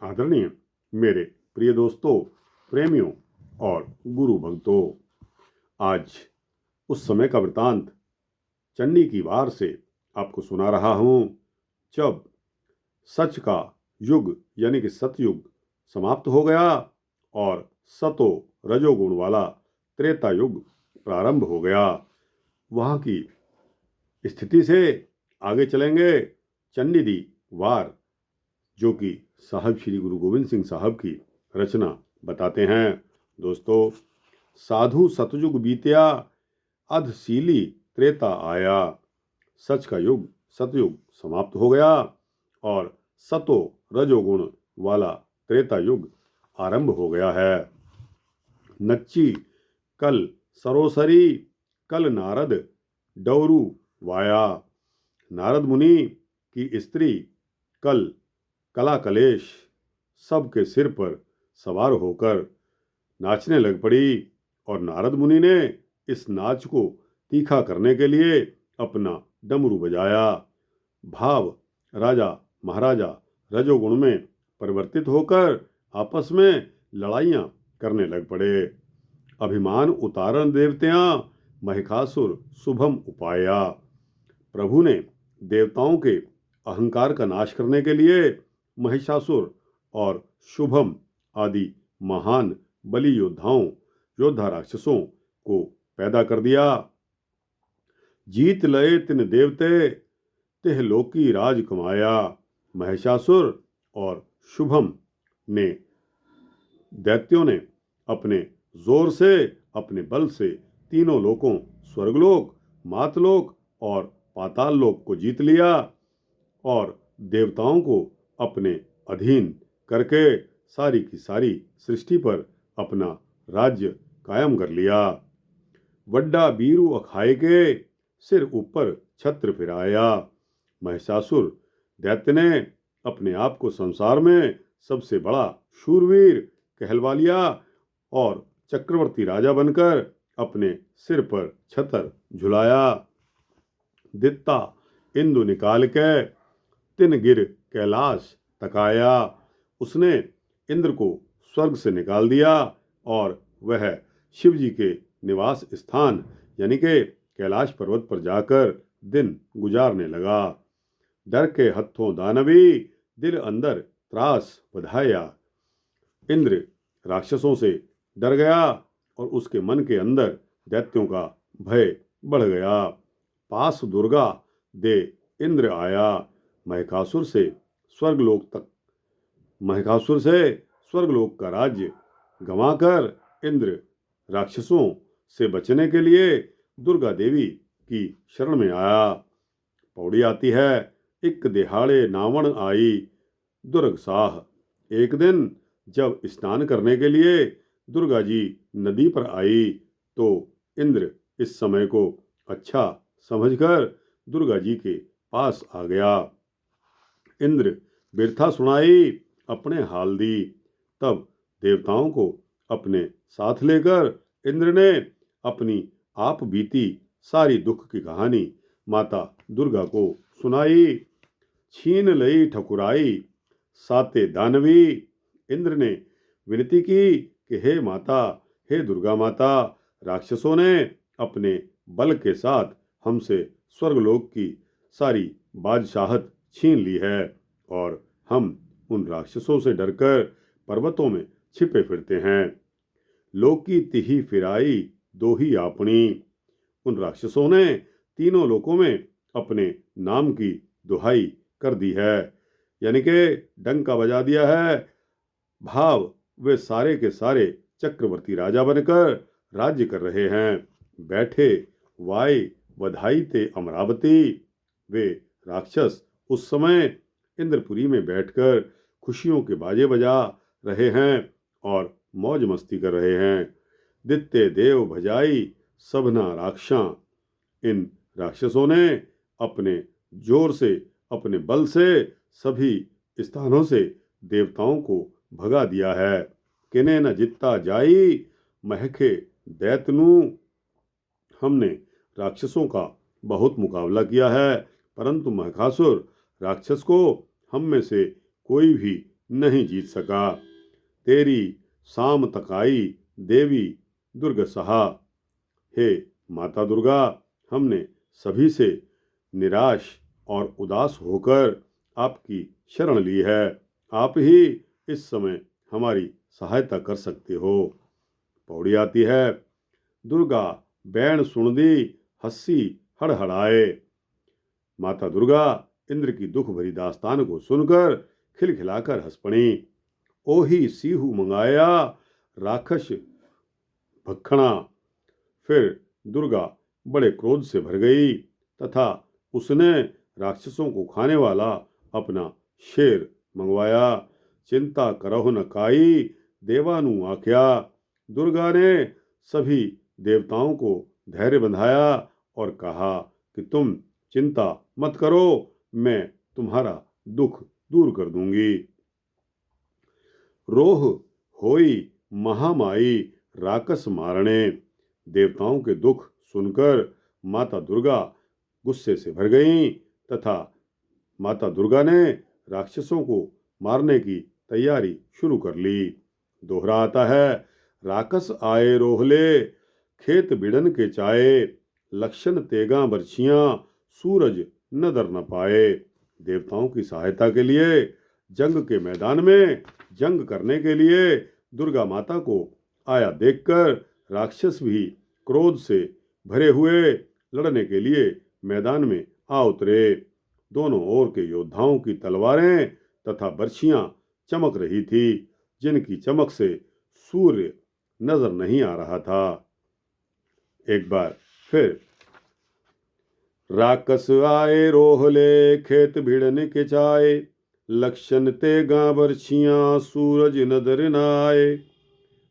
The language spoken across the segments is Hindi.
आदरणीय मेरे प्रिय दोस्तों, प्रेमियों और गुरु भक्तों, आज उस समय का वृतांत चन्नी की वार से आपको सुना रहा हूं जब सच का युग यानी कि सतयुग समाप्त हो गया और सतो रजोगुण वाला त्रेता युग प्रारंभ हो गया। वहां की स्थिति से आगे चलेंगे। चन्नी दी वार, जो कि साहब श्री गुरु गोविंद सिंह साहब की रचना बताते हैं। दोस्तों, साधु सतयुग बीत्या, अधशीली त्रेता आया। सच का युग सतयुग समाप्त हो गया और सतो रजोगुण वाला त्रेता युग आरंभ हो गया है। नच्ची कल सरोसरी, कल नारद डौरू वाया। नारद मुनि की स्त्री कल कला कलेश सबके सिर पर सवार होकर नाचने लग पड़ी और नारद मुनि ने इस नाच को तीखा करने के लिए अपना डमरू बजाया। भाव राजा महाराजा रजोगुण में परिवर्तित होकर आपस में लड़ाइयां करने लग पड़े। अभिमान उतारण देवत्यां, महिषासुर शुभम उपाया। प्रभु ने देवताओं के अहंकार का नाश करने के लिए महिषासुर और शुभम आदि महान बलि योद्धा राक्षसों को पैदा कर दिया। जीत लए तिन देवते, तिह लोकी राज कमाया। महिषासुर और शुभम ने दैत्यों ने अपने जोर से, अपने बल से तीनों लोकों स्वर्गलोक, मातलोक और पाताल लोक को जीत लिया और देवताओं को अपने अधीन करके सारी की सारी सृष्टि पर अपना राज्य कायम कर लिया। वड्डा बीरू अखाए के, सिर ऊपर छत्र फिराया। महिषासुर दैत्य ने अपने आप को संसार में सबसे बड़ा शूरवीर कहलवा लिया और चक्रवर्ती राजा बनकर अपने सिर पर छतर झुलाया। दित्ता इंदु निकाल के, तिन गिर कैलाश तकाया। उसने इंद्र को स्वर्ग से निकाल दिया और वह शिव जी के निवास स्थान यानी कि कैलाश पर्वत पर जाकर दिन गुजारने लगा। डर के हत्थों दानवी, दिल अंदर त्रास बधाया। इंद्र राक्षसों से डर गया और उसके मन के अंदर दैत्यों का भय बढ़ गया। पास दुर्गा दे इंद्र आया। महिषासुर से स्वर्गलोक का राज्य गंवाकर इंद्र राक्षसों से बचने के लिए दुर्गा देवी की शरण में आया। पौड़ी आती है, एक दिहाड़े नावण आई दुर्ग साह। एक दिन जब स्नान करने के लिए दुर्गा जी नदी पर आई तो इंद्र इस समय को अच्छा समझकर दुर्गा जी के पास आ गया। इंद्र बिरथा सुनाई अपने हाल दी। तब देवताओं को अपने साथ लेकर इंद्र ने अपनी आप बीती सारी दुख की कहानी माता दुर्गा को सुनाई। छीन लई ठकुराई साते दानवी। इंद्र ने विनती की कि हे माता, हे दुर्गा माता, राक्षसों ने अपने बल के साथ हमसे स्वर्गलोक की सारी बादशाहत छीन ली है और हम उन राक्षसों से डरकर पर्वतों में छिपे फिरते हैं। लोकी तिही फिराई दोही आपनी। उन राक्षसों ने तीनों लोकों में अपने नाम की दुहाई कर दी है, यानी कि डंका बजा दिया है। भाव वे सारे के सारे चक्रवर्ती राजा बनकर राज्य कर रहे हैं। बैठे वाई बधाई ते अमरावती। वे राक्षस उस समय इंद्रपुरी में बैठकर खुशियों के बाजे बजा रहे हैं और मौज मस्ती कर रहे हैं। दित्ते देव भजाई सबना राक्षा। इन राक्षसों ने अपने जोर से, अपने बल से सभी स्थानों से देवताओं को भगा दिया है। किने न जित्ता जाई, महके दैतनु। हमने राक्षसों का बहुत मुकाबला किया है, परंतु महिषासुर राक्षस को हम में से कोई भी नहीं जीत सका। तेरी शाम तक आई देवी दुर्ग सहा। हे माता दुर्गा, हमने सभी से निराश और उदास होकर आपकी शरण ली है। आप ही इस समय हमारी सहायता कर सकते हो। पौड़ी आती है। दुर्गा बैण सुन दी हस्सी हड़हड़ाए। माता दुर्गा इंद्र की दुख भरी दास्तान को सुनकर खिलखिलाकर हंस पड़ी। ओही सीहू मंगाया राक्षस भखना। फिर दुर्गा बड़े क्रोध से भर गई तथा उसने राक्षसों को खाने वाला अपना शेर मंगवाया। चिंता करहु न काई देवानु आख्या। दुर्गा ने सभी देवताओं को धैर्य बंधाया और कहा कि तुम चिंता मत करो, मैं तुम्हारा दुख दूर कर दूंगी। रोह होई महामाई राकस मारणे। देवताओं के दुख सुनकर माता दुर्गा गुस्से से भर गईं तथा माता दुर्गा ने राक्षसों को मारने की तैयारी शुरू कर ली। दोहरा आता है। राकस आए रोहले खेत बिड़न के चाए। लक्षण तेगा बरछियां सूरज नदर न पाए। देवताओं की सहायता के लिए जंग के मैदान में जंग करने के लिए दुर्गा माता को आया देखकर राक्षस भी क्रोध से भरे हुए लड़ने के लिए मैदान में आ उतरे। दोनों ओर के योद्धाओं की तलवारें तथा बर्छियां चमक रही थी, जिनकी चमक से सूर्य नजर नहीं आ रहा था। एक बार फिर। राकस आए रोहले खेत भिड़न के चाए। लक्षण तेगा बरछियां सूरज नदर न आए।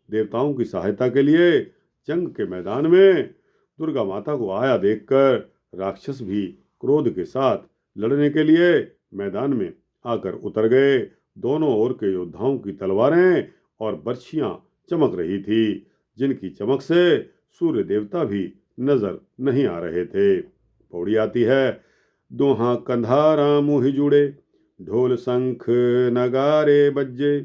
देवताओं की सहायता के लिए जंग के मैदान में दुर्गा माता को आया देखकर राक्षस भी क्रोध के साथ लड़ने के लिए मैदान में आकर उतर गए। दोनों ओर के योद्धाओं की तलवारें और बर्छियां चमक रही थी, जिनकी चमक से सूर्य देवता भी नजर नहीं आ रहे थे। पौड़ी आती है। दोहा कंधारा मुहि जुड़े ढोल शंख नगारे बज्जे।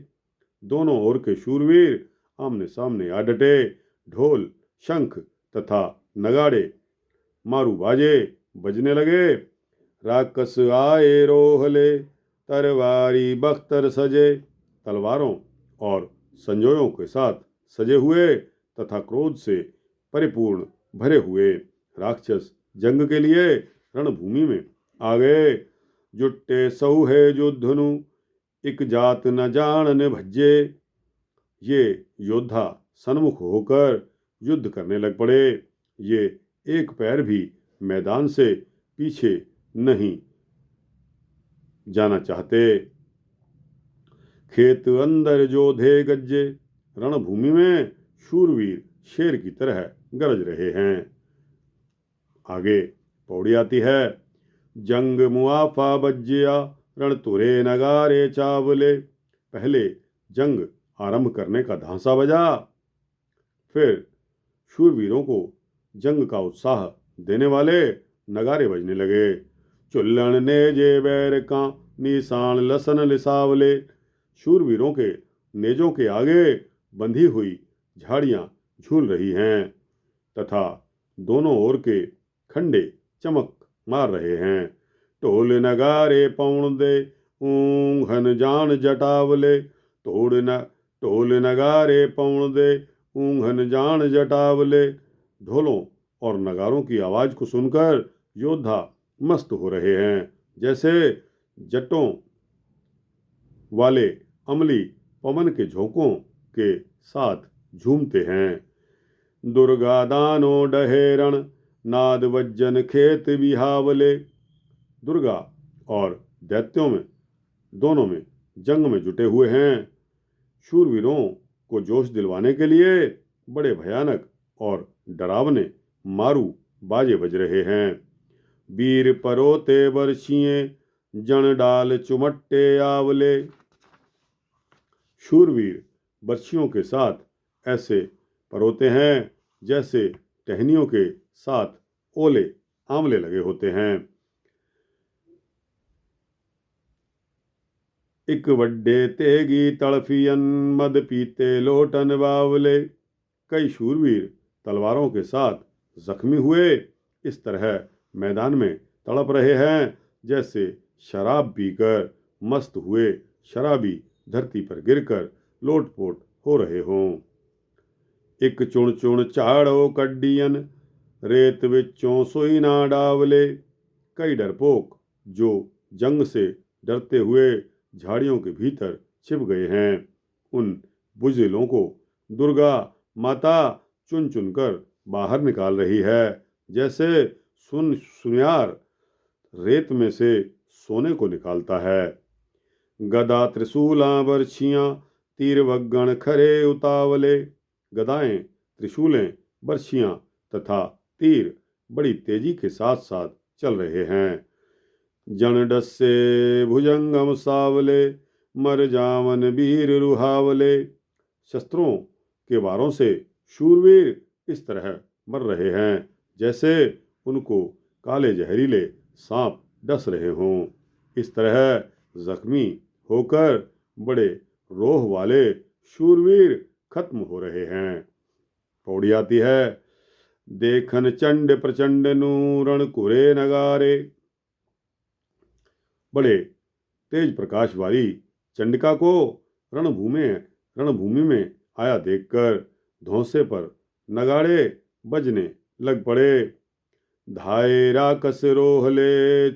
दोनों ओर के शूरवीर आमने सामने आ डटे। ढोल शंख तथा नगाड़े मारू बाजे बजने लगे। राकस आए रोहले तरवारी बख्तर सजे। तलवारों और संजोयों के साथ सजे हुए तथा क्रोध से परिपूर्ण भरे हुए राक्षस जंग के लिए रणभूमि में आ गए। जुट्टे सौहे युद्धनु इक जात न जानन भज्जे। ये योद्धा सन्मुख होकर युद्ध करने लग पड़े। ये एक पैर भी मैदान से पीछे नहीं जाना चाहते। खेत अंदर जोधे गज्जे। रणभूमि में शूरवीर शेर की तरह गरज रहे हैं। आगे पौड़ी आती है। जंग मुआफा बज्जिया रण तुरे नगारे चावले। पहले जंग आरंभ करने का धांसा बजा। फिर शूरवीरों को जंग का उत्साह देने वाले नगारे बजने लगे। चुल्लन ने जे बैर का निशान लसन लिसावले। शूरवीरों के नेजों के आगे बंधी हुई झाड़ियां झूल रही हैं तथा दोनों ओर के खंडे चमक मार रहे हैं। टोल नगारे पौण दे ऊंघन जान जटावले। टोल नगारे पौण दे ऊंघन जान जटावले। ढोलों और नगारों की आवाज को सुनकर योद्धा मस्त हो रहे हैं, जैसे जटों वाले अमली पवन के झोंकों के साथ झूमते हैं। दुर्गा दानो डहेरण नाद वज्जन खेत बिहावले। दुर्गा और दैत्यों में दोनों में जंग में जुटे हुए हैं। शूरवीरों को जोश दिलवाने के लिए बड़े भयानक और डरावने मारू बाजे बज रहे हैं। वीर परोते बरछिए जन डाल चुमट्टे आवले। शूरवीर बर्छियों के साथ ऐसे परोते हैं जैसे टहनियों के साथ ओले आंवले लगे होते हैं। एक वड्डे तेगी तड़फियन मद पीते लोटन बावले। कई शूरवीर तलवारों के साथ जख्मी हुए इस तरह मैदान में तड़प रहे हैं जैसे शराब पीकर मस्त हुए शराबी धरती पर गिरकर लोटपोट हो रहे हों। एक चुण चुण झाड़ो कड्डियन रेत विचों सुई ना डावले। कई डरपोक जो जंग से डरते हुए झाड़ियों के भीतर छिप गए हैं उन बुज़दिलों को दुर्गा माता चुन चुन कर बाहर निकाल रही है जैसे सुनियार रेत में से सोने को निकालता है। गदा त्रिशूला बर्छियाँ तीर वग्गण खरे उतावले। गदाएं त्रिशूलें बर्छियाँ तथा तीर बड़ी तेजी के साथ साथ चल रहे हैं। जन डस्से भुजंगम सावले मर जावन वीर रुहावले। शस्त्रों के वारों से शूरवीर इस तरह मर रहे हैं जैसे उनको काले जहरीले सांप डस रहे हों। इस तरह जख्मी होकर बड़े रोह वाले शूरवीर खत्म हो रहे हैं। पौड़ी आती है। देखन चंड प्रचंड नूरण कुरे नगारे। बड़े तेज प्रकाश वाली चंडिका को रणभूमि में आया देखकर धौंसे पर नगाड़े बजने लग पड़े। धाये राकस रोहले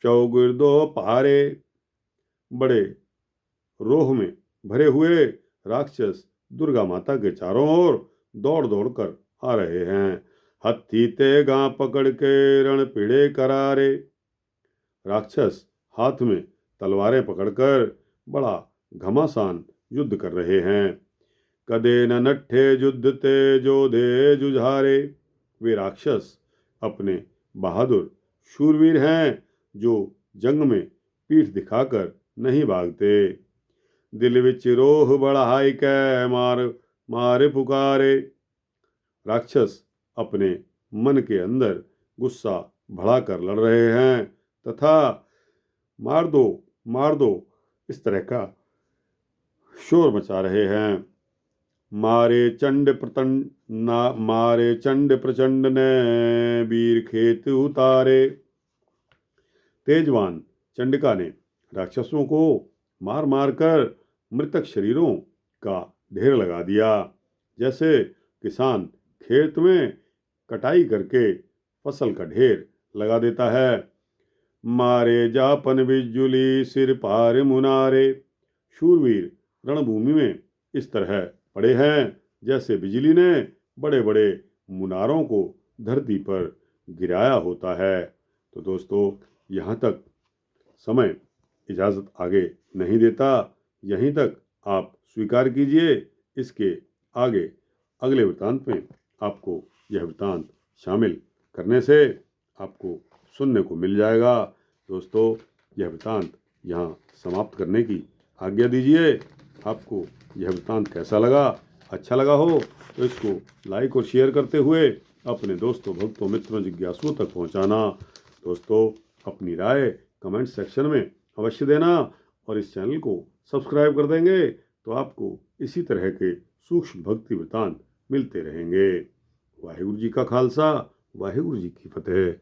चौगिर्दो पारे। बड़े रोह में भरे हुए राक्षस दुर्गा माता के चारों ओर दौड़ दौड़ कर आ रहे हैं। हत्थी ते गां पकड़ के रण पीड़े करारे। राक्षस हाथ में तलवारें पकड़कर बड़ा घमासान युद्ध कर रहे हैं। कदे न नट्ठे युद्ध ते जोधे जुझारे। वे राक्षस अपने बहादुर शूरवीर हैं जो जंग में पीठ दिखाकर नहीं भागते। दिल विच रोह बढ़ाई कै मारे पुकारे। राक्षस अपने मन के अंदर गुस्सा बढ़ाकर लड़ रहे हैं तथा मार दो इस तरह का शोर मचा रहे हैं। मारे चंड प्रचंड ने वीर खेत उतारे। तेजवान चंडिका ने राक्षसों को मार मार कर मृतक शरीरों का ढेर लगा दिया जैसे किसान खेत में कटाई करके फसल का ढेर लगा देता है। मारे जापन बिजुली सिर पार मुनारे। शूरवीर रणभूमि में इस तरह पड़े हैं जैसे बिजली ने बड़े बड़े मुनारों को धरती पर गिराया होता है। तो दोस्तों यहाँ तक समय इजाज़त आगे नहीं देता, यहीं तक आप स्वीकार कीजिए। इसके आगे अगले वृत्तांत में आपको यह वृत्तांत शामिल करने से आपको सुनने को मिल जाएगा। दोस्तों यह वृत्तांत यहाँ समाप्त करने की आज्ञा दीजिए। आपको यह वृत्तांत कैसा लगा? अच्छा लगा हो तो इसको लाइक और शेयर करते हुए अपने दोस्तों भक्तों मित्रों जिज्ञासुओं तक पहुँचाना। दोस्तों अपनी राय कमेंट सेक्शन में अवश्य देना और इस चैनल को सब्सक्राइब कर देंगे तो आपको इसी तरह के सूक्ष्म भक्ति वृत्तांत मिलते रहेंगे। वाहिगुरु जी का खालसा, वाहिगुरु जी की फतेह।